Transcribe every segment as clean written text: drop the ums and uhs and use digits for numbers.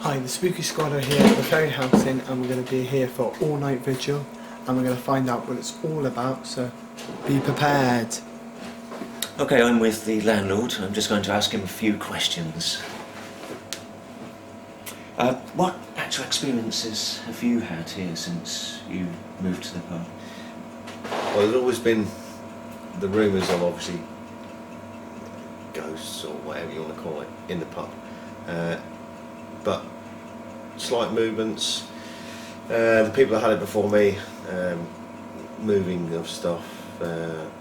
Hi, the Spooky Squad are here at the Ferryhouse Inn and we're going to be here for all night vigil and we're going to find out what it's all about, so be prepared. Okay, I'm with the landlord. I'm just going to ask him a few questions. What actual experiences have you had here since you moved to the pub? Well, there's always been the rumours of obviously ghosts or whatever you want to call it in the pub, but slight movements. The people that had it before me, moving of stuff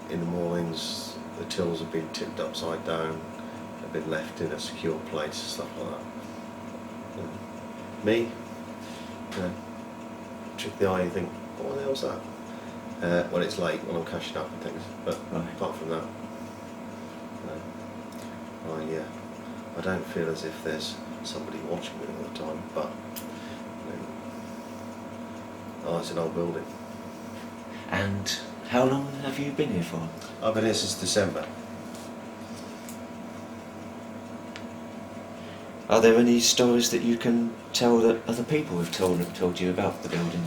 in the mornings. The tills have been tipped upside down, have been left in a secure place, stuff like that. Me, trick the eye and think, what the hell's that? When it's late, when I'm cashing up and things. But apart from that, I don't feel as if there's somebody watching me all the time. But it's an old building. And how long have you been here for? I've been here since December. Are there any stories that you can tell that other people have told you about the building?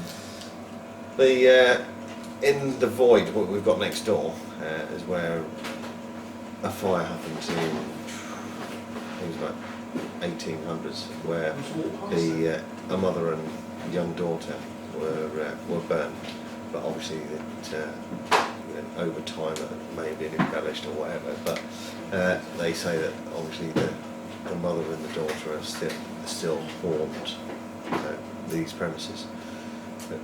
In the void, what we've got next door, is where a fire happened in, I think it was about 1800s, where a mother and young daughter were burnt. But obviously, over time it may have been embellished or whatever. But they say that obviously the mother and the daughter are still haunt these premises. But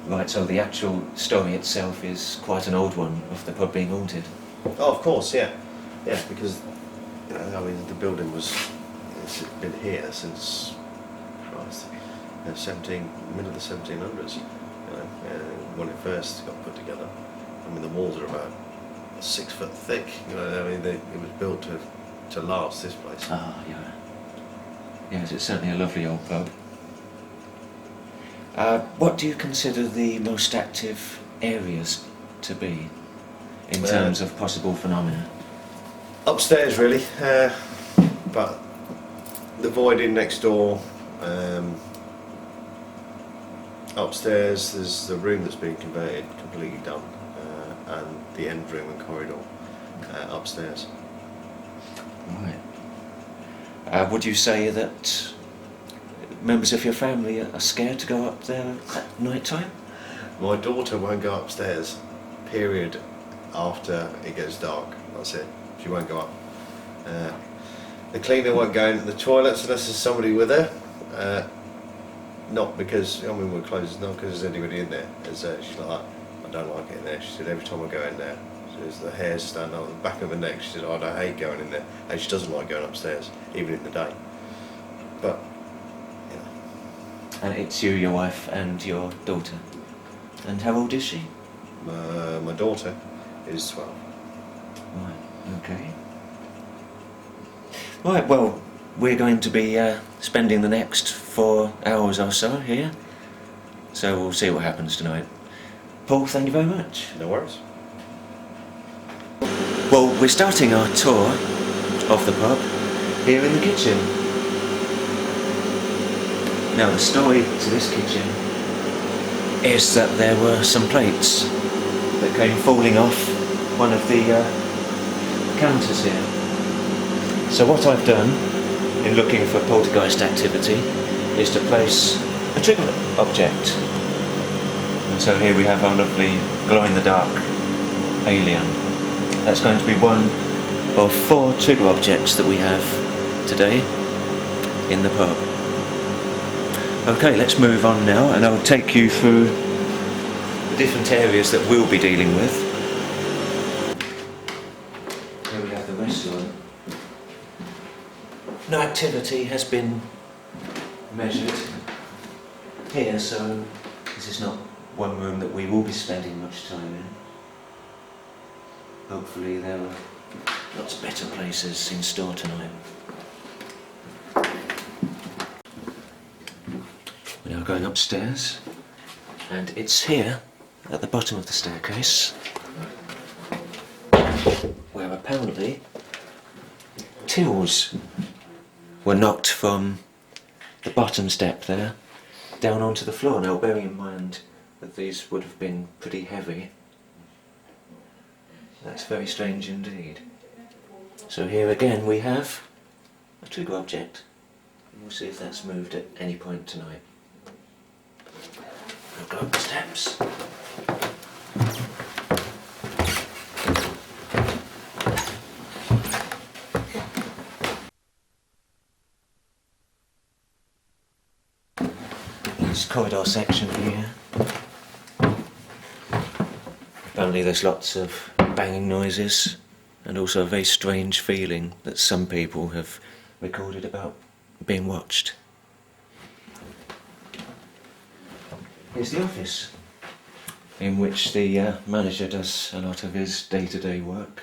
Right, so the actual story itself is quite an old one of the pub being haunted. Oh, of course, yeah, because I mean the building it's been here since Christ, middle of the 1700s. When it first got put together. I mean the walls are about 6 foot thick. I mean it was built to last this place. Ah, yeah. Yes, it's certainly a lovely old pub. What do you consider the most active areas to be in terms of possible phenomena? Upstairs, really, but the void in next door. Upstairs, there's the room that's been converted, completely done, and the end room and corridor upstairs. Right. Would you say that members of your family are scared to go up there at night time? My daughter won't go upstairs, period, after it gets dark. That's it. She won't go up. The cleaner won't go into the toilets unless there's somebody with her. Not because, we're closed, not because there's anybody in there. She's like, I don't like it in there. She said, every time I go in there, the hair's standing on the back of her neck. She said, I hate going in there. And she doesn't like going upstairs, even in the day. But, And it's you, your wife, and your daughter. And how old is she? My daughter is 12. Right, okay. Right, well, we're going to be spending the next 4 hours or so here. So we'll see what happens tonight. Paul, thank you very much. No worries. Well, we're starting our tour of the pub here in the kitchen. Now, the story to this kitchen is that there were some plates that came falling off one of the counters here. So what I've done in looking for poltergeist activity is to place a trigger object. And so here we have our lovely glow-in-the-dark alien. That's going to be one of 4 trigger objects that we have today in the pub. Okay, let's move on now and I'll take you through the different areas that we'll be dealing with. Here we have the restaurant. No activity has been measured here, so this is not one room that we will be spending much time in. Hopefully there are lots better places in store tonight. We're now going upstairs, and it's here at the bottom of the staircase where apparently tills were knocked from the bottom step there down onto the floor. Now bearing in mind that these would have been pretty heavy, that's very strange indeed. So here again we have a trigger object. We'll see if that's moved at any point tonight. I'll go up the steps. This corridor section here. Apparently there's lots of banging noises and also a very strange feeling that some people have recorded about being watched. Here's the office in which the manager does a lot of his day-to-day work,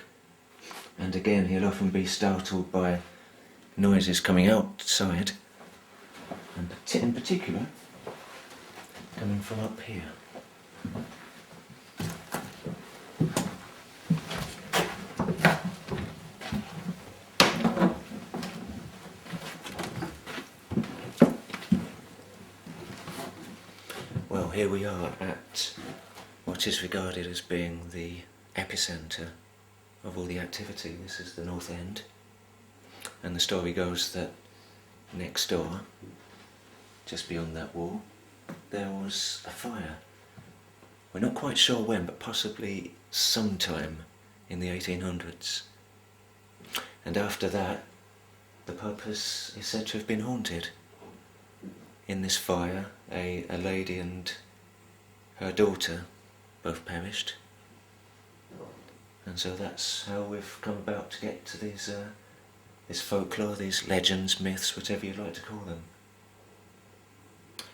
and again he'll often be startled by noises coming outside, and in particular coming from up here. Well, here we are at what is regarded as being the epicentre of all the activity. This is the north end, and the story goes that next door, just beyond that wall, there was a fire. We're not quite sure when, but possibly sometime in the 1800s. And after that, the pub is said to have been haunted. In this fire, a lady and her daughter both perished. And so that's how we've come about to get to these this folklore, these legends, myths, whatever you'd like to call them.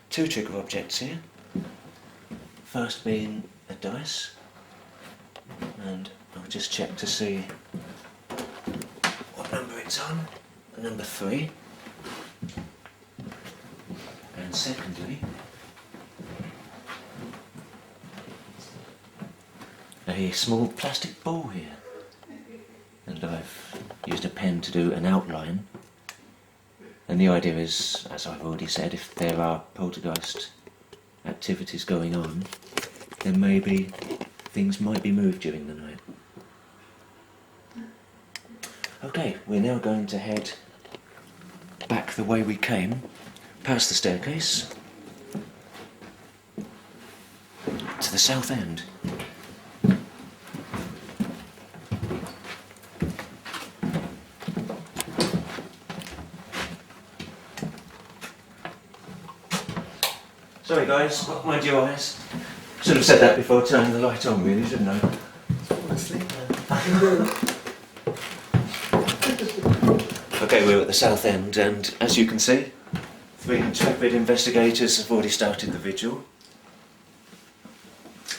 Two trigger objects here. First being a dice, and I'll just check to see what number it's on. Number 3. And secondly, a small plastic ball here, and I've used a pen to do an outline, and the idea is, as I've already said, if there are poltergeist activities going on, then maybe things might be moved during the night. Okay, we're now going to head back the way we came, past the staircase, to the south end. Sorry guys, mind your eyes. Should have said that before turning the light on really, shouldn't I? Okay, we're at the south end, and as you can see, 3 intrepid investigators have already started the vigil.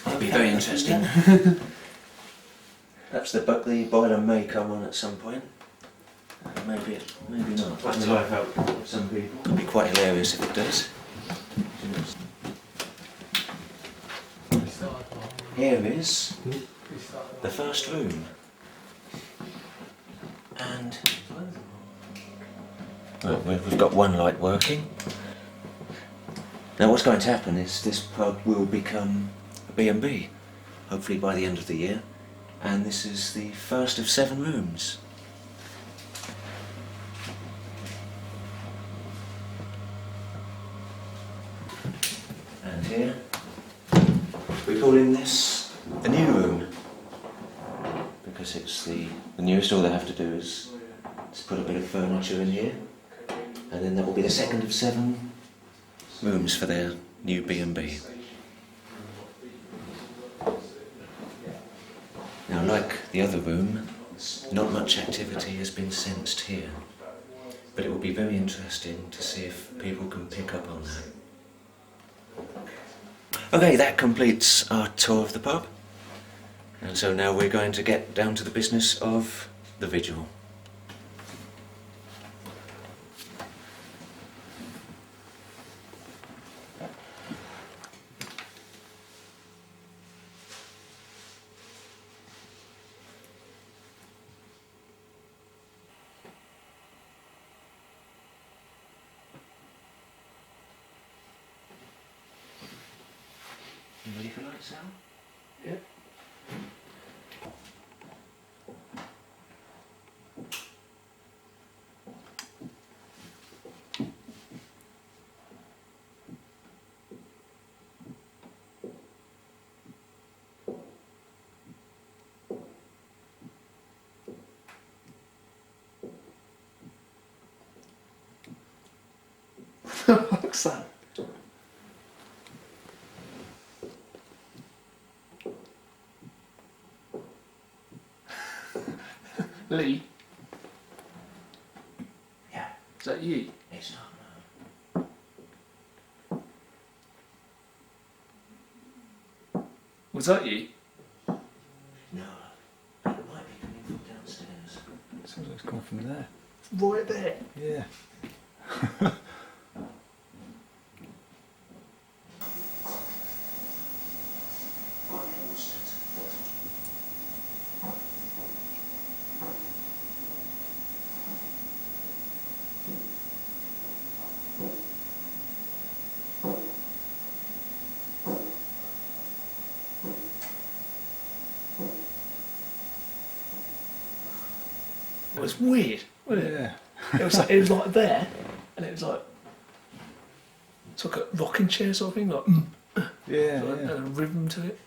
It'll be very interesting. Perhaps the boiler may come on at some point. Maybe not. Putting the life out for some people. It'll be quite hilarious if it does. Here is the first room, and well, we've got one light working. Now what's going to happen is this pub will become a B&B, hopefully by the end of the year, and this is the first of 7 rooms. And here we're calling this the new room, because it's the newest. All they have to do is put a bit of furniture in here, and then that will be the second of 7 rooms for their new B&B. Now, like the other room, not much activity has been sensed here, but it will be very interesting to see if people can pick up on that. Okay, that completes our tour of the pub, and so now we're going to get down to the business of the vigil. ready for lights out? Yeah. What's that? Lee, Yeah. is that you? It's not, no. Was that you? No. It might be coming from downstairs. Sounds like it's coming from there. Right there. Yeah. It was weird, wasn't it? Yeah. It was like there, and it was like it's like a rocking chair sort of thing, like Yeah, like, yeah. and a rhythm to it.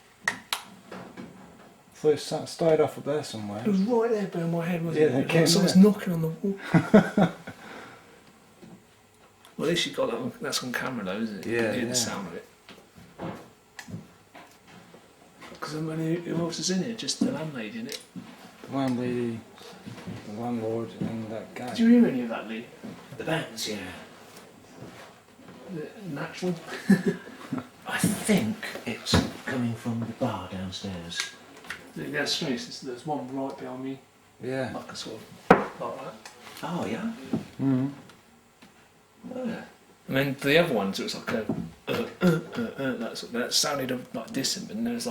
So it started off up there somewhere. It was right there behind my head, wasn't Yeah, it? they It was came like someone's there. knocking on the wall. Well, at least you got that. That's on camera, though, isn't it? You Yeah, can hear yeah. the sound of it. Because I mean, who else is in it? Just the landlady, in it. The landlady, the landlord, and that guy. Did you hear any of that, Lee? The bands, yeah. The natural. I think it's coming from the bar downstairs. That's strange. There's one right behind me, Yeah. like a sort of like that. Oh, yeah? Mm. Oh, yeah. And then the other ones, it was like a that sounded like distant, and there was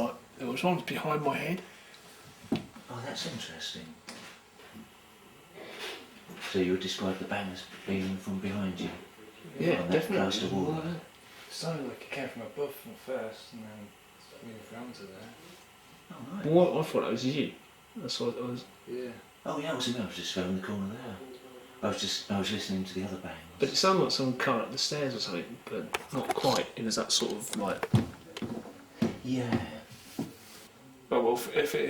one behind my head. Oh, that's interesting. So you would describe the bang as being from behind you? Yeah, On that definitely. close to wall. It sounded like it came from above from first, and then moved around to there. Oh, right. Well, I thought that was you. That's what it was. Yeah. Oh, yeah, I was just around the corner there. I was listening to the other bangs. But it sounded like someone coming up the stairs or something, but not quite. It was that sort of like. Yeah. Oh well, if it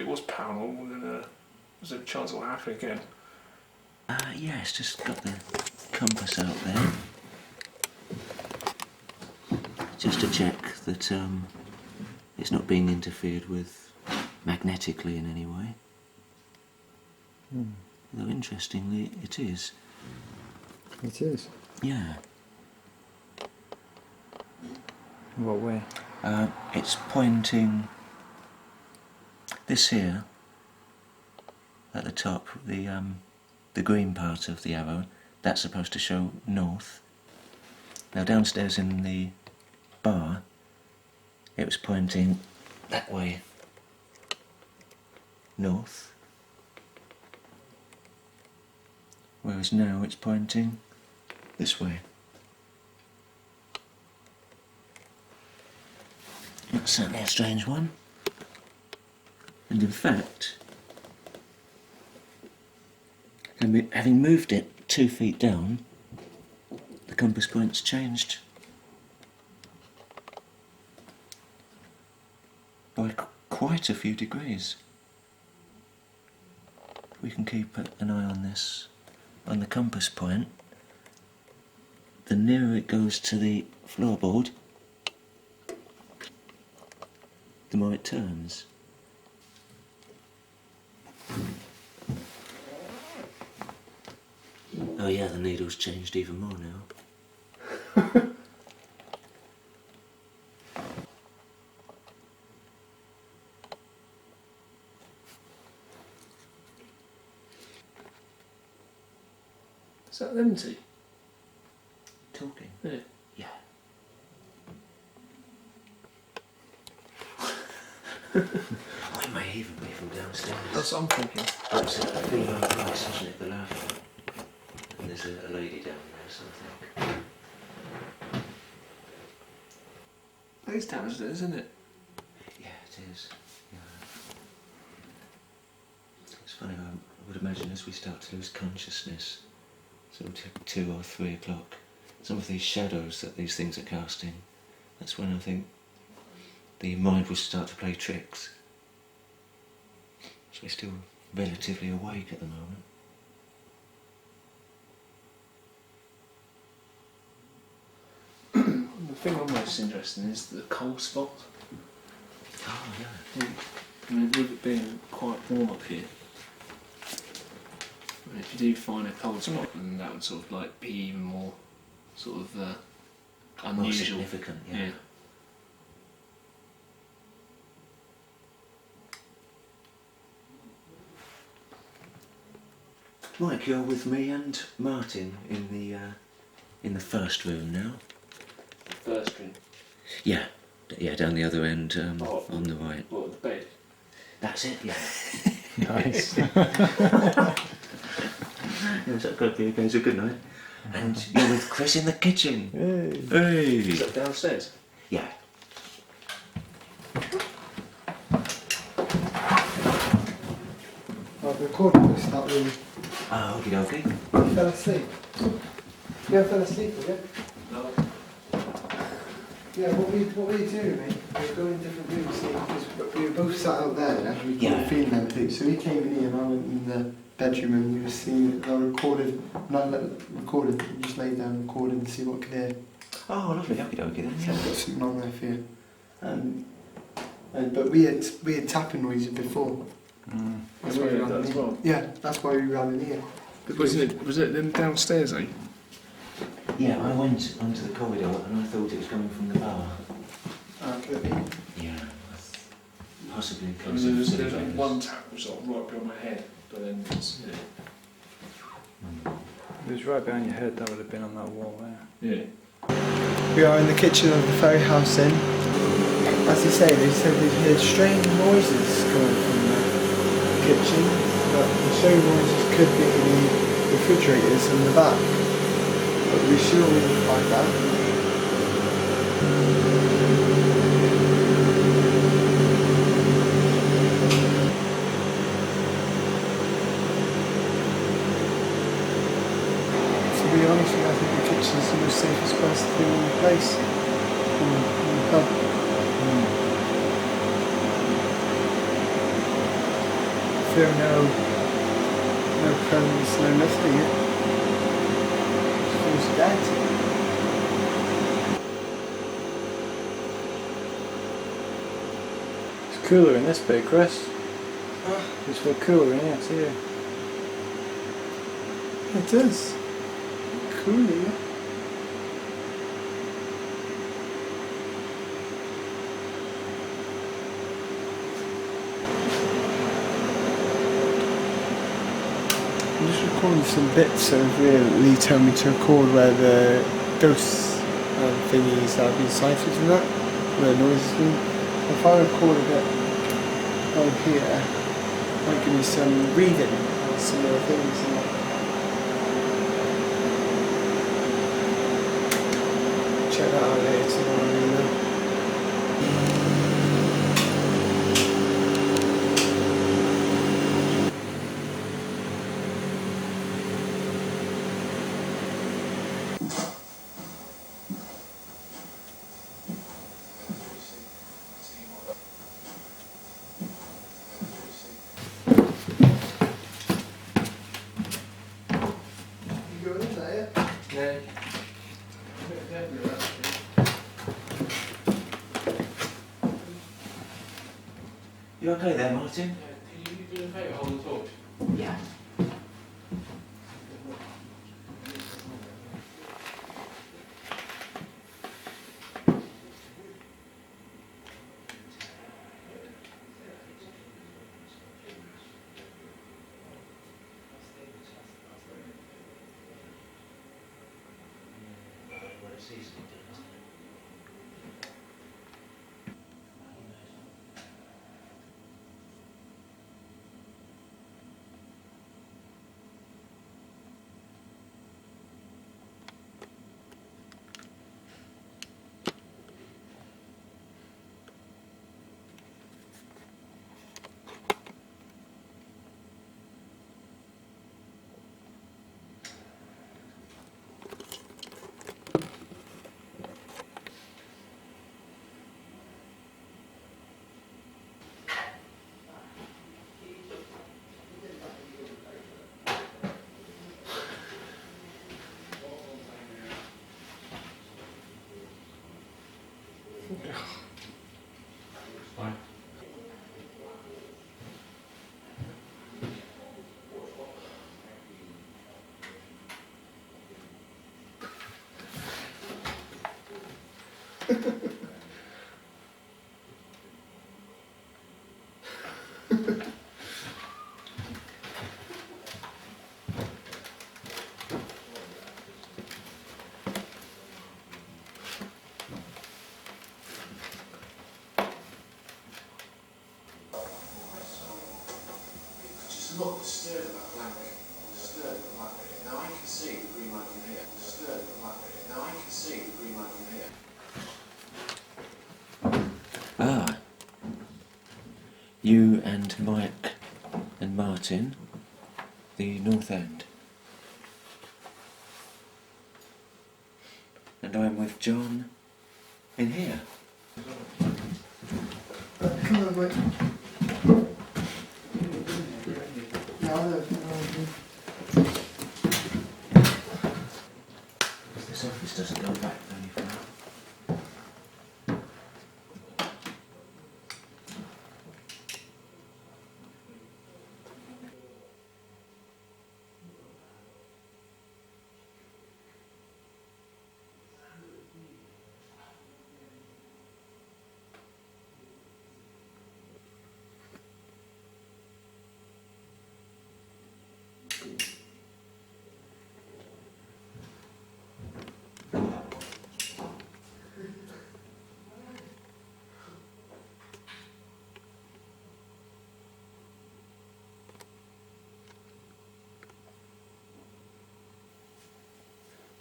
was paranormal, then there's a chance it'll happen again. Yeah, it's just got the compass out there. Just to check that it's not being interfered with magnetically in any way. Though interestingly, it is. It is. Yeah. In what way? It's pointing this here at the top, the green part of the arrow. That's supposed to show north. Now downstairs in the bar, it was pointing that way, north. Whereas now it's pointing this way. That's certainly a strange one. And in fact, having moved it 2 feet down, the compass point's changed by quite a few degrees. We can keep an eye on this, on the compass point. The nearer it goes to the floorboard, the more it turns. Oh yeah, the needle's changed even more now. Is that them two? Talking? Yeah. Yeah. I may even be from downstairs. That's what I'm thinking. That's a female voice, isn't it? The laughing. And there's a lady down there, so I think. It's damaged, isn't it? Yeah, it is. Yeah. It's funny, I would imagine as we start to lose consciousness, sort of 2 or 3 o'clock, some of these shadows that these things are casting, that's when I think the mind will start to play tricks. So we're still relatively awake at the moment. The thing I'm most interested in is the cold spot. Oh, yeah. I mean, with it being quite warm up here, I mean, if you do find a cold spot, then that would sort of like be even more sort of More unusual. significant, yeah. Mike, you're with me and Martin in the first room now. First room. Yeah, down the other end, Oh. on the right. What, the bed? That's it, yeah. Nice. Yes, that could be a good night. And you're with Chris in the kitchen. Hey. Hey. Is that downstairs? Yeah. Right, the recording will start really. Ah, okie dokie. You fell asleep. You ever fell asleep, did you? No. Yeah, what we do, mate, we go in different rooms, see, because we were both sat out there, yeah? We Yeah. couldn't feel anything. So he came in here and I went in the bedroom and we were seeing it. And I recorded, and just laid down and recorded to see what I could hear. Oh, lovely, okie dokie then. So I've got something on there for you. But we had tapping noises before. That's why we ran in here. Yeah, that's why we ran in here. Was it then downstairs, eh? Yeah, I went onto the corridor and I thought it was coming from the bar. Could it be? Yeah. Possibly I because mean, of there's city like drainers. one tap was sort of right behind my head, but then it's, It was right behind your head, that would have been on that wall there. yeah. We are in the kitchen of the Ferryhouse Inn. As they say, they said they heard strange noises coming from the kitchen, but the strange noises could be the refrigerators in the back. But we sure we will find out. To be honest with you, I think the kitchen's the most safest place to be in the place. In the pub. Feel no presence, no nothing. It feels dead. It's cooler in this bit, Chris. It's feel cooler in here too. It does. Cool, yeah. I'm just recording some bits of Lee told me to record where the ghosts thingies have been sighted and that, where the noise has been. If I record a bit on here, it might give me some reading on some of the things and that. Check that out later tomorrow, you know. You going in there, yeah? Yeah. You okay there, Martin? Can you do a favour, hold the torch? Yeah. Fine. Just not disturbed about blanket. Disturbed about blanket. Now I can see the green light from here. Disturbed about blanket. Now I can see the green light from here. Ah. You and Mike and Martin, the North End. And I'm with John in here. Come on, mate. No, no. This office doesn't go back very far.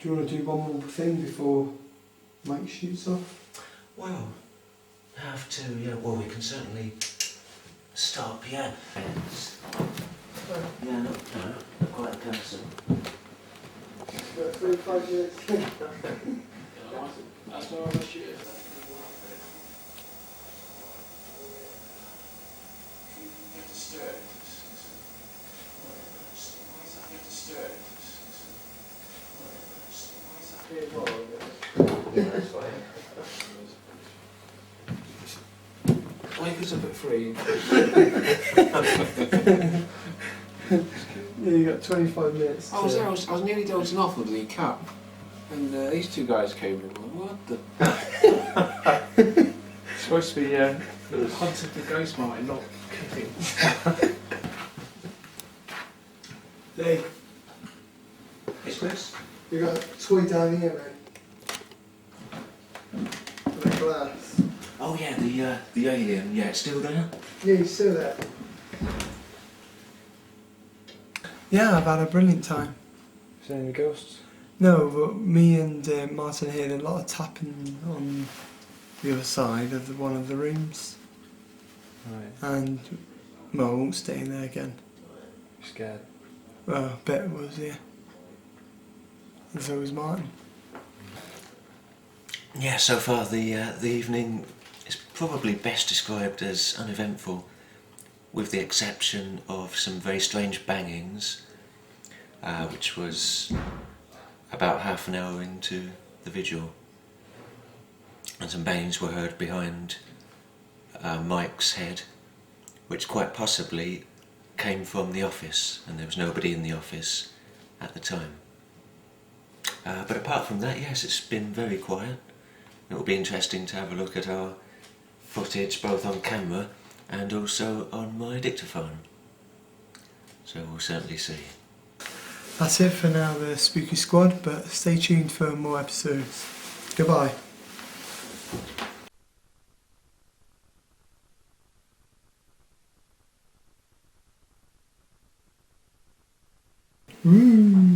Do you want to do one more thing before Mike shoots off? Well, have to, yeah, well, we can certainly stop, yeah. Yeah, not quite a person. Got 25 minutes. That's where I was shooting. Get disturbed. Get disturbed. Yeah, that's fine. Wake us up at 3. Yeah, you got 25 minutes. I was there, I was nearly dozing off with the cap. And these two guys came in. I'm like, what the? It's supposed to be hunted the ghost Martin, not kicking. Hey, It's Chris. you got a toy down here, mate. With a glass. Oh yeah, the alien, yeah, it's still there? Yeah, you still there? Yeah, I've had a brilliant time. Is there any ghosts? No, but me and Martin heard a lot of tapping on the other side of one of the rooms. Right. And, well, I won't stay in there again. You scared? Well, I bet it was, yeah. And so was Martin. Yeah, so far the evening is probably best described as uneventful, with the exception of some very strange bangings, which was about half an hour into the vigil. And some bangings were heard behind Mike's head, which quite possibly came from the office, and there was nobody in the office at the time. But apart from that, yes, it's been very quiet. It will be interesting to have a look at our footage both on camera and also on my dictaphone. So we'll certainly see. That's it for now, the Spooky Squad, but stay tuned for more episodes. Goodbye. Woo!